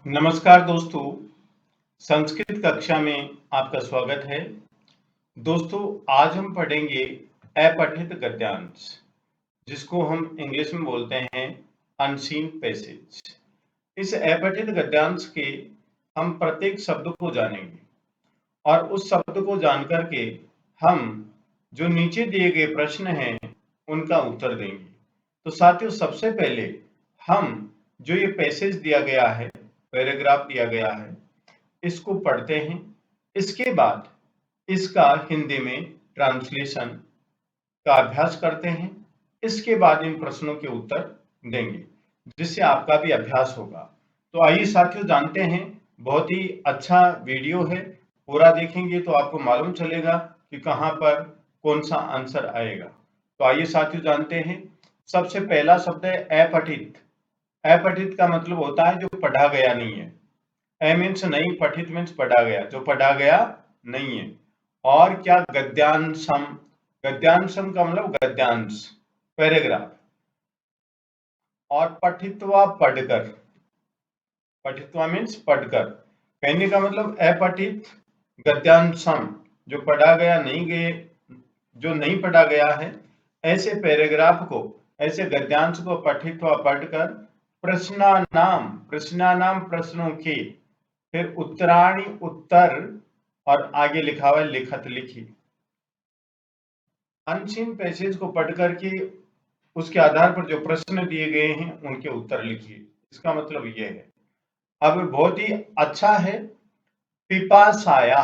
नमस्कार दोस्तों, संस्कृत कक्षा में आपका स्वागत है। दोस्तों, आज हम पढ़ेंगे अपठित गद्यांश, जिसको हम इंग्लिश में बोलते हैं अनसीन पैसेज। इस अपठित गद्यांश के हम प्रत्येक शब्द को जानेंगे और उस शब्द को जानकर के हम जो नीचे दिए गए प्रश्न हैं उनका उत्तर देंगे। तो साथियों, सबसे पहले हम जो ये पैसेज दिया गया है, पैराग्राफ दिया गया है, इसको पढ़ते हैं। इसके बाद इसका हिंदी में ट्रांसलेशन का अभ्यास करते हैं। इसके बाद इन प्रश्नों के उत्तर देंगे, जिससे आपका भी अभ्यास होगा। तो आइए साथियों, जानते हैं। बहुत ही अच्छा वीडियो है, पूरा देखेंगे तो आपको मालूम चलेगा कि कहां पर कौन सा आंसर आएगा। तो आइए साथियों, जानते हैं। सबसे पहला शब्द है अपठित। अपठित का मतलब होता है जो पढ़ा गया नहीं है। ए मीन्स नहीं, पठित मीन्स पढ़ा गया, जो पढ़ा गया नहीं है। और क्या? गद्यांशम। गद्यांशम का मतलब गद्यांश, पैराग्राफ। और पठित्वा, पढ़कर। पठित्वा मीन्स पढ़कर। कहने का मतलब अपठित गद्यांशम, जो पढ़ा गया नहीं गए, जो नहीं पढ़ा गया है, ऐसे पैराग्राफ को, ऐसे गद्यांश को पठित्वा, पढ़कर प्रश्नानाम, प्रश्नानाम प्रश्नों के, फिर उत्तराणी, उत्तर, और आगे लिखा हुआ है लिखत, लिखी। अनसीन पैसेज को पढ़ करके उसके आधार पर जो प्रश्न दिए गए हैं उनके उत्तर लिखिए। इसका मतलब यह है। अब बहुत ही अच्छा है। पिपासाया।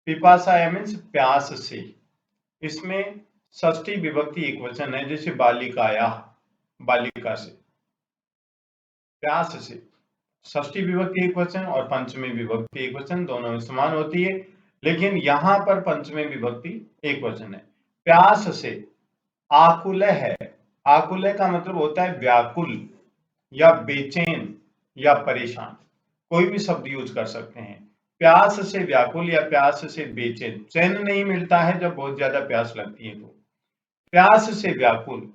पिपासाया मीन्स प्यास से। इसमें षष्ठी विभक्ति एक वचन है, जैसे बालिकाया, बालिका से, प्यास से। षष्ठी विभक्ति एक वचन और पंचमी विभक्ति एक वचन, दोनों में समान होती है, लेकिन यहां पर पंचमी विभक्ति एक वचन है। प्यास से। आकुल है। आकुल का मतलब होता है व्याकुल या बेचैन या परेशान। कोई भी शब्द यूज कर सकते हैं। प्यास से व्याकुल या प्यास से बेचैन। चैन नहीं मिलता है जब बहुत ज्यादा प्यास लगती है तो। प्यास से व्याकुल।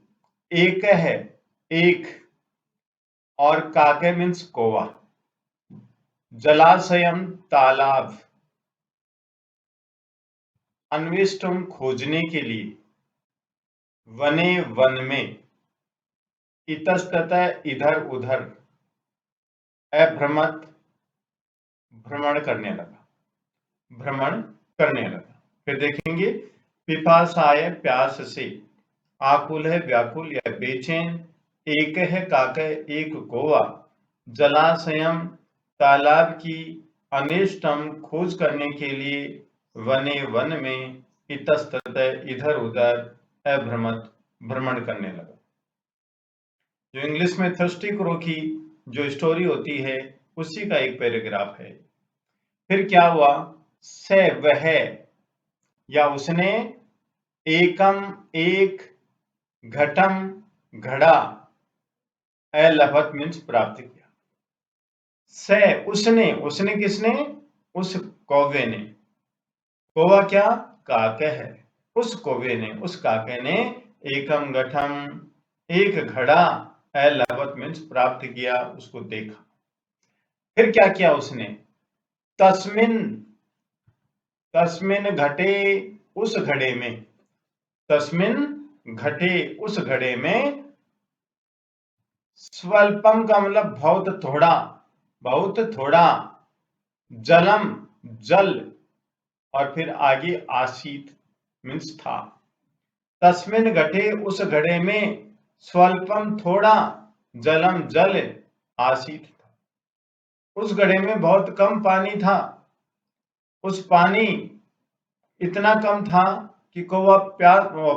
एक है, एक, और काके मीन्स कौवा। जलाशयम, तालाब। अन्वेष्टम, खोजने के लिए। वने, वन में। इतस्ततः, इधर उधर। अभ्रमत, भ्रमण करने लगा, भ्रमण करने लगा। फिर देखेंगे। पिपासाय, प्यास से। आकुल है, व्याकुल या बेचैन। एक है, काका, एक कौवा। जलाशयम, तालाब की। अनिष्टम, खोज करने के लिए। वने, वन में। इतस्ततः, इधर उधर। अभ्रमत, भ्रमण करने लगा। जो इंग्लिश में थर्स्टी क्रो की जो स्टोरी होती है, उसी का एक पैराग्राफ है। फिर क्या हुआ? से, वह या उसने। एकम, एक। घटम, घड़ा। अलभत मीन्स प्राप्त किया। से, उसने। उसने किसने? उस कौवे ने। कौवा क्या? काके है। उस कौवे ने, उस काके ने। एकम, घटम, एक घड़ा। अलभत मीन्स प्राप्त किया, उसको देखा। फिर क्या किया उसने? तस्मिन, तस्मिन घटे, उस घड़े में। तस्मिन घटे, उस घड़े में। स्वल्पम का मतलब बहुत थोड़ा, बहुत थोड़ा। जलम, जल, और फिर आगे आसीत मीन्स था। तस्मिन घटे, उस घड़े में। स्वल्पम, थोड़ा। जलम, जल। आसीत था। उस घड़े में बहुत कम पानी था। उस पानी इतना कम था कि कौवा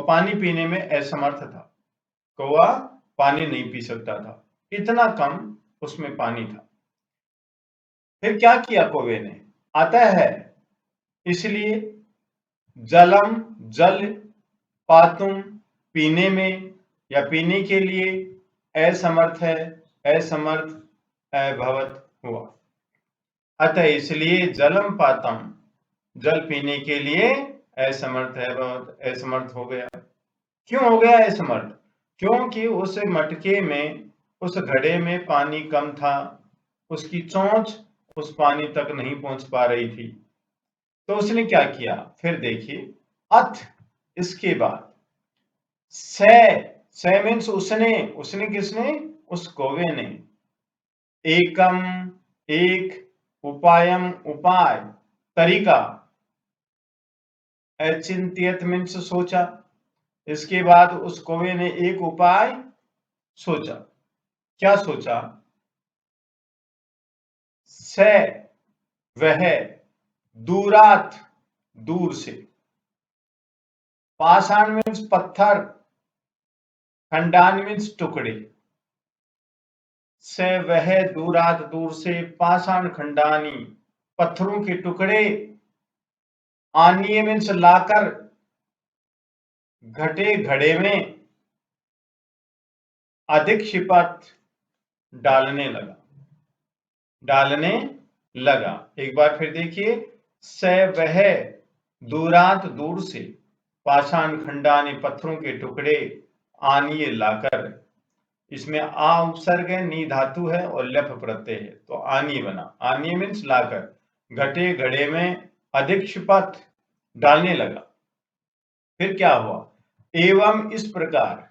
पानी पीने में असमर्थ था। कौवा पानी नहीं पी सकता था, इतना कम उसमें पानी था। फिर क्या किया कौवे ने? आता है, इसलिए। जलम, जल। पातुम, पीने में या पीने के लिए। असमर्थ है, असमर्थ। अभवत, हुआ। अतः इसलिए जलम पातम, जल पीने के लिए। असमर्थ है, बहुत असमर्थ हो गया। क्यों हो गया असमर्थ? क्योंकि उस मटके में, उस घड़े में पानी कम था। उसकी चोंच उस पानी तक नहीं पहुंच पा रही थी। तो उसने क्या किया, फिर देखिए, अथ, इसके बाद से मीन्स उसने किसने, उस कौवे ने, एकम, एक, उपायम, उपाय, तरीका, अचिंत्यत मीन्स सोचा। इसके बाद उस कौवे ने एक उपाय सोचा। क्या सोचा, से, वह, दूरात, दूर से, पाषाण मीन्स पत्थर, खंडान मीन्स टुकड़े, से वह, दूरात, दूर से, पाषाण खंडानी, पत्थरों के टुकड़े, आनिये मीन्स लाकर, घटे, घड़े में, अधिक शिपत, डालने लगा, डालने लगा। एक बार फिर देखिए, से वह, दूरात, दूर से, पाषाण खंडानी, पत्थरों के टुकड़े, आनिये लाकर, इसमें आ उपसर्ग है, नी धातु है और लप प्रत्यय है, तो आनी बना। आनी मीन्स लाकर, घटे, घड़े में, अधिक शिपत, डालने लगा। फिर क्या हुआ, एवं इस प्रकार,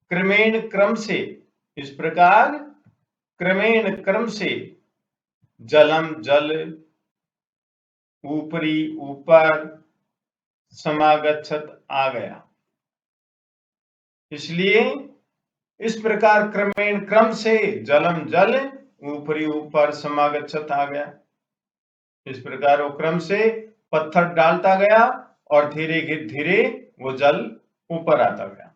क्रमेण, क्रम से, इस प्रकार क्रमेण, क्रम से, जलम, जल, ऊपरी, ऊपर, समागच्छत, आ गया। इसलिए इस प्रकार क्रमेण, क्रम से, जलम, जल, ऊपरी, ऊपर, समागच्छत, आ गया। इस प्रकार वो क्रम से पत्थर डालता गया और धीरे धीरे वो जल ऊपर आता गया।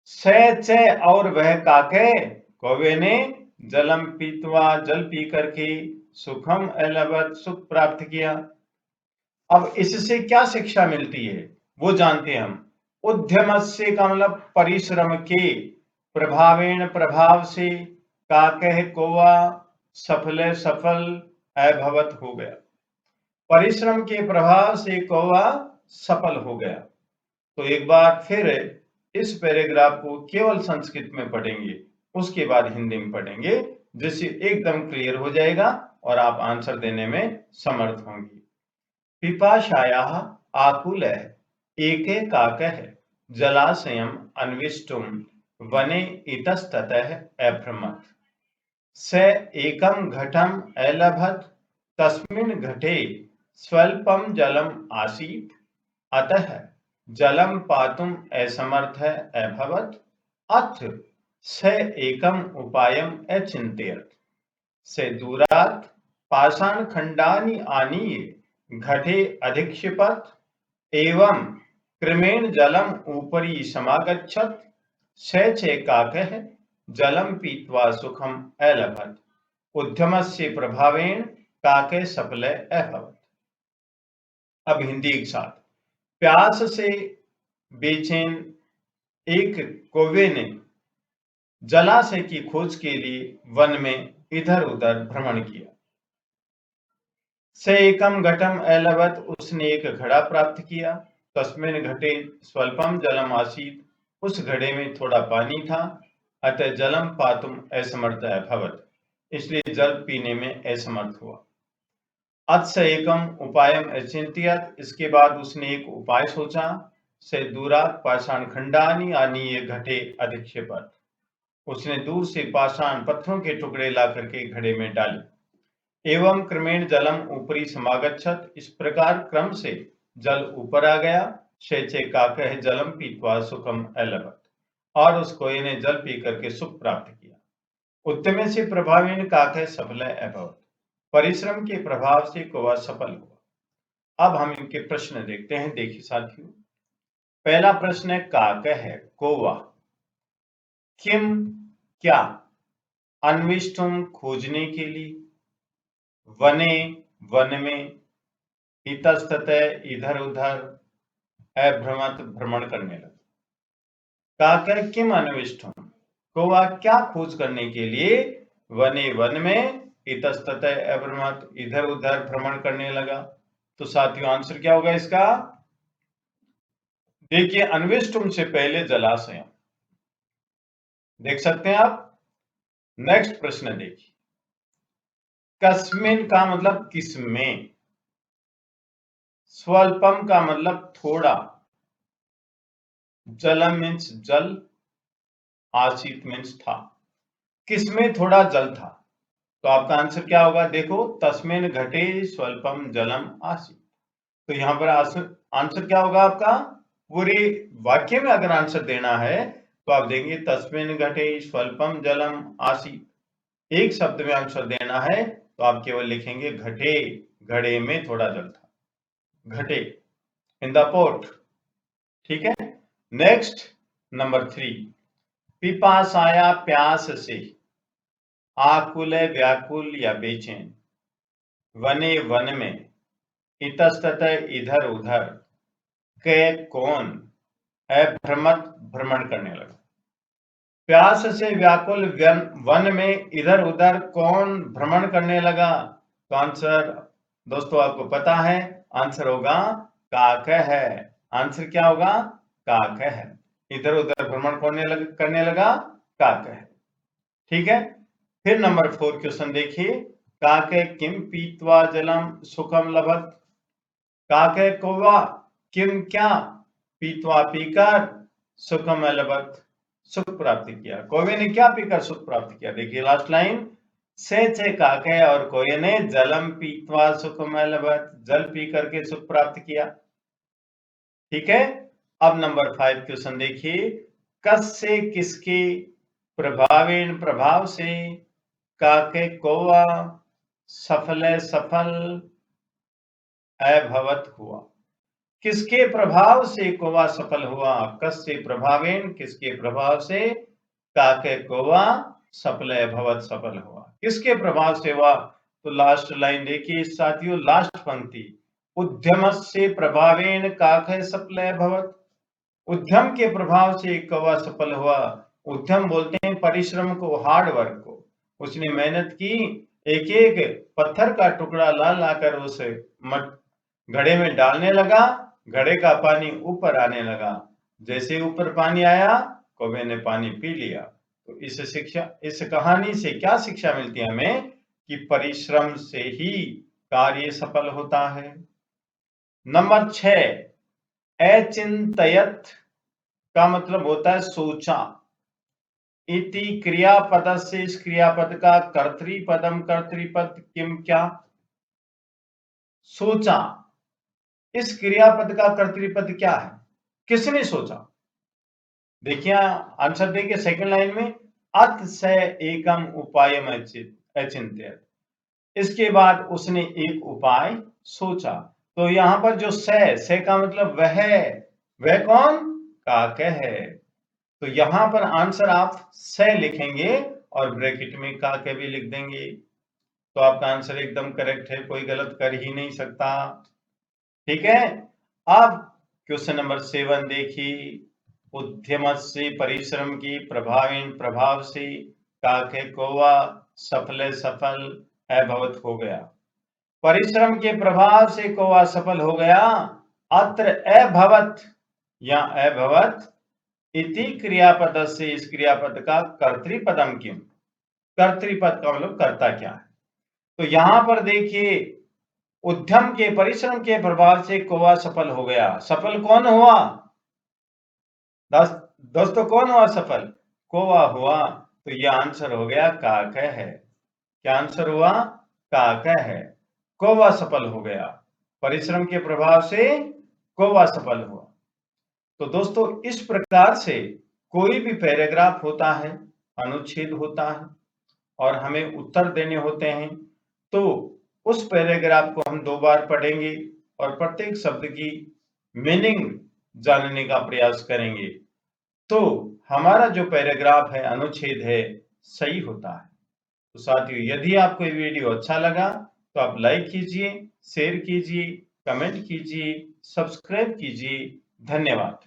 से और वह काके, कौवे ने, जलम पीतवा, जल पी करके, सुखम अलवत, सुख प्राप्त किया। अब इससे क्या शिक्षा मिलती है वो जानते हैं हम। उद्यमस्य का मतलब परिश्रम के, प्रभावेण, प्रभाव से, काकह, कौवा, सफल, सफल, अभवत, हो गया। परिश्रम के प्रभाव से कौवा सफल हो गया। तो एक बार फिर इस पैराग्राफ को केवल संस्कृत में पढ़ेंगे, उसके बाद हिंदी में पढ़ेंगे, जिससे एकदम क्लियर हो जाएगा और आप आंसर देने में समर्थ होंगे। पिपाशायाः आकुलः एके काकः जलाशयम् अन्वेष्टुं वने इतस्ततः अभ्रमत्। स एकं घटम् अलभत, तस्मिन् घटे स्वल्पं जलम् आसीत्, अतः जलं पातुम् असमर्थः अभवत्। अथ स एकम् उपायम् अचिन्तयत्। से दूरात् पाषाणखण्डानि आनीय घटे अधिक्षिपत्, एवं क्रमेण जलम् उपरि समागच्छत्। स चैकाकः जलं पीत्वा सुखम् अलभत। उद्यमस्य प्रभावेण काके सफलः अभवत्। अब हिंदी एक साथ। प्यास से बेचैन एक कौवे ने जलाशय की खोज के लिए वन में इधर उधर भ्रमण किया। से एकम घटम अलभत, उसने एक घड़ा प्राप्त किया। तस्मिन् घटे स्वल्पम जलम आसीत, उस घड़े में थोड़ा पानी था। अतः जलम पातुम असमर्थ अभवत, इसलिए जल पीने में असमर्थ हुआ। अतः एकम उपायम अचिंत्यत, इसके बाद उसने एक उपाय सोचा। से दूरात पाषाण खंडानी आनीय घटे अधिक्षेपत, उसने दूर से पाषाण, पत्थरों के टुकड़े ला करके घड़े में डाले। एवं क्रमेण जलम ऊपरी समागच्छत, इस प्रकार क्रम से जल ऊपर आ गया। शेचे काकह जलम पीत्वा सुखम अलभत, और उस कोए ने जल पी करके सुख प्राप्त किया। उत्तमे से प्रभावेन काकह सफल अभवत, परिश्रम के प्रभाव से कौवा सफल हुआ। अब हम इनके प्रश्न देखते हैं। देखिए साथियों, पहला प्रश्न है काकह है, कौवा, किम, क्या, अन्विष्टुम, खोजने के लिए, वने, वन में, इतस्ततः, इधर उधर, अभ्रमत, भ्रमण करने लगा। काकर किम अन्विष्टुम, कौवा क्या खोज करने के लिए, वने, वन में, इतस्ततः, अभ्रमत, इधर उधर भ्रमण करने लगा। तो साथियों आंसर क्या होगा इसका, देखिए अन्विष्टुम से पहले जलाशय, देख सकते हैं आप। नेक्स्ट प्रश्न देखिए, कस्मिन का मतलब किसमें, स्वल्पम का मतलब थोड़ा, जलम मीन्स जल, आसीत मीन्स था। किसमें थोड़ा जल था, तो आपका आंसर क्या होगा, देखो तस्मिन घटे स्वल्पम जलम आसीत। तो यहाँ पर आंसर क्या होगा आपका, पूरे वाक्य में अगर आंसर देना है तो आप देंगे तस्मिन घटे स्वल्पम जलम आसीत। एक शब्द में आंसर देना है तो आप केवल लिखेंगे घटे, घड़े में थोड़ा जल था, घटे, इन द पोट। ठीक है। नेक्स्ट नंबर 3, पिपासाया प्यास से, आकुल व्याकुल या बेचैन, वने वन में, इतस्ततः इधर उधर, के कौन, अभ्रमत भ्रमण करने लगा। प्यास से व्याकुल वन में इधर उधर कौन भ्रमण करने लगा, तो आंसर दोस्तों आपको पता है, आंसर होगा काक है। आंसर क्या होगा, काक है। इधर उधर भ्रमण करने लगा, काक है। ठीक है। फिर नंबर 4 क्वेश्चन देखिए, काके किम पीत्वा जलम सुखम लभत, काके कौवा किम क्या, पीत्वा पीकर, सुखम लभत सुख प्राप्त किया, कौवे ने क्या पीकर सुख प्राप्त किया। देखिए लास्ट लाइन, से काके और कौवे ने जलम पीत्वा सुखम लभत, जल पी करके सुख प्राप्त किया। ठीक है। अब नंबर 5 क्वेश्चन देखिए, कस से किसके, प्रभावेण प्रभाव से, काके कौवा, सफल सफल, अभवत हुआ। किसके प्रभाव से कौवा सफल हुआ, कस से प्रभावेन, किसके प्रभाव से, काके कौवा सफल अभवत सफल हुआ, किसके प्रभाव से हुआ। तो लास्ट लाइन देखिए साथियों, लास्ट पंक्ति, उद्यम से प्रभावेन काके सफल अभवत, उद्यम के प्रभाव से कौवा सफल हुआ। उद्यम बोलते हैं परिश्रम को, हार्ड वर्क को। उसने मेहनत की, एक एक पत्थर का टुकड़ा ला लाकर उसे घड़े में डालने लगा, घड़े का पानी ऊपर आने लगा, जैसे ऊपर पानी आया कौवे ने पानी पी लिया। तो इस कहानी से क्या शिक्षा मिलती है हमें, कि परिश्रम से ही कार्य सफल होता है। नंबर 6, अचिंतयत का मतलब होता है सोचा, इति क्रियापद से, इस क्रियापद का कर्तृपदम, कर्तृपद किम क्या, सोचा, इस क्रियापद का कर्तृपद क्या है, किसने सोचा। देखिए आंसर देखिए सेकंड लाइन में, अत से एकम उपायम अचिंत्यत, इसके बाद उसने एक उपाय सोचा। तो यहां पर जो से का मतलब वह कौन, काक है। तो यहां पर आंसर आप से लिखेंगे और ब्रैकेट में काक भी लिख देंगे, तो आपका आंसर एकदम करेक्ट है, कोई गलत कर ही नहीं सकता। ठीक है। अब क्वेश्चन नंबर 7 देखिए, उद्यम से, परिश्रम की, प्रभावीन प्रभाव से, काके कौवा सफल सफल, अभवत हो गया। परिश्रम के प्रभाव से कौवा सफल हो गया। अत्र अभवत या अभवत इति क्रियापद से, इस क्रियापद का कर्तृपदम किम, कर्तृपद का मतलब कर्ता क्या है। तो यहां पर देखिए, उद्यम के, परिश्रम के प्रभाव से कौवा सफल हो गया। सफल कौन हुआ, दोस्तों कौन हुआ सफल, कौवा हुआ। तो यह आंसर हो गया काक है। क्या आंसर हुआ, काक है। कौवा सफल हो गया, परिश्रम के प्रभाव से कौवा सफल हुआ। तो दोस्तों इस प्रकार से कोई भी पैराग्राफ होता है, अनुच्छेद होता है और हमें उत्तर देने होते हैं, तो उस पैराग्राफ को हम 2 बार पढ़ेंगे और प्रत्येक शब्द की मीनिंग जानने का प्रयास करेंगे, तो हमारा जो पैराग्राफ है, अनुच्छेद है, सही होता है। तो साथियों यदि आपको ये वीडियो अच्छा लगा तो आप लाइक कीजिए, शेयर कीजिए, कमेंट कीजिए, सब्सक्राइब कीजिए। धन्यवाद।